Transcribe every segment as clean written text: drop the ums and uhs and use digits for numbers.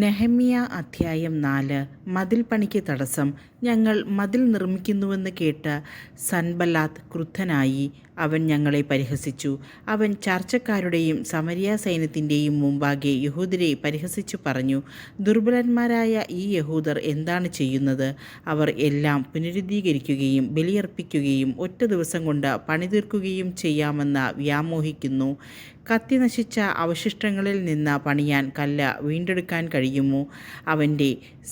നെഹമ്യാ അധ്യായം 4. മതിൽ പണിക്ക് തടസ്സം. ഞങ്ങൾ മതിൽ നിർമ്മിക്കുന്നുവെന്ന് കേട്ട് സൻബല്ലാത്ത് ക്രുദ്ധനായി. അവൻ ഞങ്ങളെ പരിഹസിച്ചു. അവൻ ചർച്ചക്കാരുടെയും സമരിയ സൈന്യത്തിൻ്റെയും മുമ്പാകെ യഹൂദരെ പരിഹസിച്ചു പറഞ്ഞു, ദുർബലന്മാരായ ഈ യഹൂദർ എന്താണ് ചെയ്യുന്നത്? അവർ എല്ലാം പുനരുദ്ധീകരിക്കുകയും ബലിയർപ്പിക്കുകയും ഒറ്റ ദിവസം കൊണ്ട് പണിതീർക്കുകയും ചെയ്യാമെന്ന് വ്യാമോഹിക്കുന്നു. കത്തി നശിച്ച അവശിഷ്ടങ്ങളിൽ നിന്ന് പണിയാൻ കല്ല് വീണ്ടെടുക്കാൻ കഴിയുമോ? അവൻ്റെ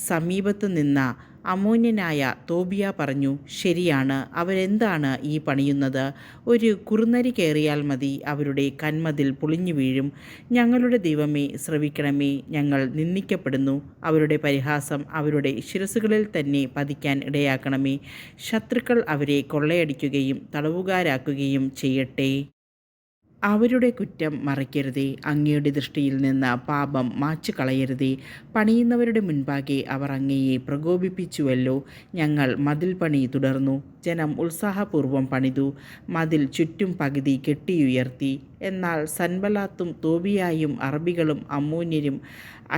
സമീപത്ത് നിന്ന അമ്മോന്യനായ തോബിയ പറഞ്ഞു, ശരിയാണ്, അവരെന്താണ് ഈ പണിയുന്നത്? ഒരു കുറുനരി കയറിയാൽ മതി, അവരുടെ കന്മതിൽ പൊളിഞ്ഞു വീഴും. ഞങ്ങളുടെ ദൈവമേ, ശ്രവിക്കണമേ, ഞങ്ങൾ നിന്ദിക്കപ്പെടുന്നു. അവരുടെ പരിഹാസം അവരുടെ ശിരസുകളിൽ തന്നെ പതിക്കാൻ ഇടയാക്കണമേ. ശത്രുക്കൾ അവരെ കൊള്ളയടിക്കുകയും തടവുകാരാക്കുകയും ചെയ്യട്ടെ. അവരുടെ കുറ്റം മറയ്ക്കരുതേ. അങ്ങയുടെ ദൃഷ്ടിയിൽ നിന്ന് പാപം മായ്ച്ചു കളയരുതേ. പണിയുന്നവരുടെ മുൻപാകെ അവർ അങ്ങയെ പ്രകോപിപ്പിച്ചുവല്ലോ. ഞങ്ങൾ മതിൽ പണി തുടർന്നു. ജനം ഉത്സാഹപൂർവ്വം പണിതു. മതിൽ ചുറ്റും പകുതി കെട്ടിയുയർത്തി. എന്നാൽ സൻബല്ലാത്തും തോബിയായും അറബികളും അമ്മോന്യരും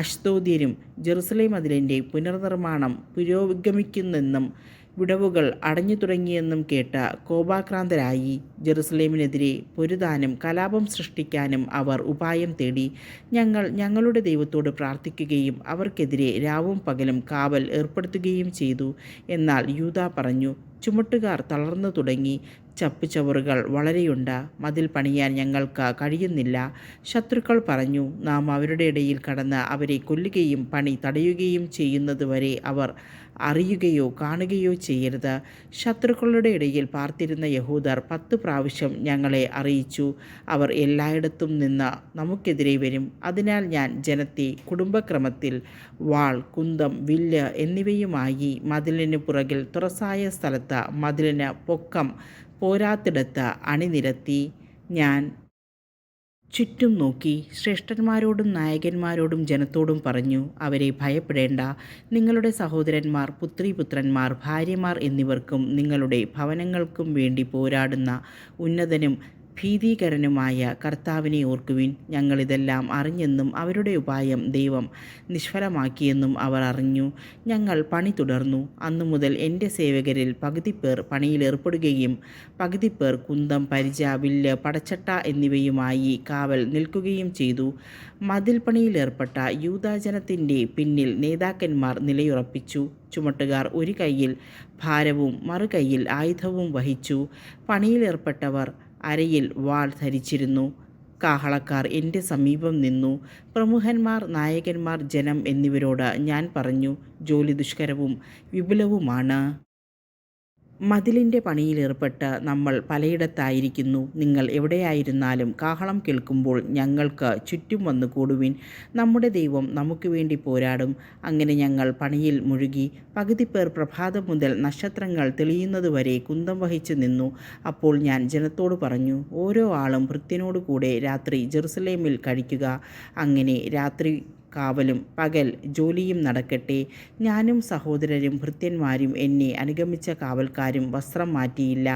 അശ്ദോദ്യരും ജെറുസലേം മതിലിൻ്റെ പുനർനിർമ്മാണം പുരോഗമിക്കുന്നെന്നും വിടവുകൾ അടഞ്ഞു തുടങ്ങിയെന്നും കേട്ട് കോപാക്രാന്തരായി. ജെറുസലേമിനെതിരെ പൊരുതാനും കലാപം സൃഷ്ടിക്കാനും അവർ ഉപായം തേടി. ഞങ്ങൾ ഞങ്ങളുടെ ദൈവത്തോട് പ്രാർത്ഥിക്കുകയും അവർക്കെതിരെ രാവും പകലും കാവൽ ഏർപ്പെടുത്തുകയും ചെയ്തു. എന്നാൽ യൂദാ പറഞ്ഞു, ചുമട്ടുകാർ തളർന്നു തുടങ്ങി. ചപ്പുചവറുകൾ വളരെയുണ്ട്. മതിൽ പണിയാൻ ഞങ്ങൾക്ക് കഴിയുന്നില്ല. ശത്രുക്കൾ പറഞ്ഞു, നാം അവരുടെ ഇടയിൽ കടന്ന് അവരെ കൊല്ലുകയും പണി തടയുകയും ചെയ്യുന്നതുവരെ അവർ അറിയുകയോ കാണുകയോ ചെയ്യരുത്. ശത്രുക്കളുടെ ഇടയിൽ പാർത്തിരുന്ന യഹൂദർ 10 പ്രാവശ്യം ഞങ്ങളെ അറിയിച്ചു, അവർ എല്ലായിടത്തും നിന്ന് നമുക്കെതിരെ വരും. അതിനാൽ ഞാൻ ജനത്തെ കുടുംബക്രമത്തിൽ വാൾ, കുന്തം, വില്ല് എന്നിവയുമായി മതിലിന് പുറകിൽ തുറസായ സ്ഥലത്ത് മതിലിന് പൊക്കം പോരാത്തിടത്ത് അണിനിരത്തി. ഞാൻ ചുറ്റും നോക്കി ശ്രേഷ്ഠന്മാരോടും നായകന്മാരോടും ജനത്തോടും പറഞ്ഞു, അവരെ ഭയപ്പെടേണ്ട. നിങ്ങളുടെ സഹോദരന്മാർ, പുത്രീപുത്രന്മാർ, ഭാര്യമാർ എന്നിവർക്കും നിങ്ങളുടെ ഭവനങ്ങൾക്കും വേണ്ടി പോരാടുന്ന ഉന്നതനും ഭീതികരനുമായ കർത്താവിനെ ഓർക്കുവിൻ. ഞങ്ങളിതെല്ലാം അറിഞ്ഞെന്നും അവരുടെ ഉപായം ദൈവം നിഷ്ഫലമാക്കിയെന്നും അവർ അറിഞ്ഞു. ഞങ്ങൾ പണി തുടർന്നു. അന്നു മുതൽ എൻ്റെ സേവകരിൽ പകുതിപ്പേർ പണിയിലേർപ്പെടുകയും പകുതിപ്പേർ കുന്തം, പരിച, വില്ല്, പടച്ചട്ട എന്നിവയുമായി കാവൽ നിൽക്കുകയും ചെയ്തു. മതിൽ പണിയിലേർപ്പെട്ട യൂദാജനത്തിൻ്റെ പിന്നിൽ നേതാക്കന്മാർ നിലയുറപ്പിച്ചു. ചുമട്ടുകാർ ഒരു കൈയിൽ ഭാരവും മറുകൈയിൽ ആയുധവും വഹിച്ചു. പണിയിലേർപ്പെട്ടവർ അരയിൽ വാൾ ധരിച്ചിരുന്നു. കാഹളക്കാർ എൻ്റെ സമീപം നിന്നു. പ്രമുഖന്മാർ, നായകന്മാർ, ജനം എന്നിവരോട് ഞാൻ പറഞ്ഞു, ജോലി ദുഷ്കരവും വിപുലവുമാണ്. മതിലിൻ്റെ പണിയിലേർപ്പെട്ട് നമ്മൾ പലയിടത്തായിരിക്കുന്നു. നിങ്ങൾ എവിടെയായിരുന്നാലും കാഹളം കേൾക്കുമ്പോൾ ഞങ്ങൾക്ക് ചുറ്റും വന്നു കൂടുവിൻ. നമ്മുടെ ദൈവം നമുക്ക് വേണ്ടി പോരാടും. അങ്ങനെ ഞങ്ങൾ പണിയിൽ മുഴുകി. പകുതിപ്പേർ പ്രഭാതം മുതൽ നക്ഷത്രങ്ങൾ തെളിയുന്നതുവരെ കുന്തം വഹിച്ചു നിന്നു. അപ്പോൾ ഞാൻ ജനത്തോട് പറഞ്ഞു, ഓരോ ആളും ഭൃത്യനോടു കൂടെ രാത്രി ജെറുസലേമിൽ കഴിക്കുക. അങ്ങനെ രാത്രി കാവലും പകൽ ജോലിയും നടക്കട്ടെ. ഞാനും സഹോദരരും ഭൃത്യന്മാരും എന്നെ അനുഗമിച്ച കാവൽക്കാരും വസ്ത്രം മാറ്റിയില്ല.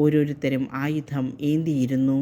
ഓരോരുത്തരും ആയുധം ഏന്തിയിരുന്നു.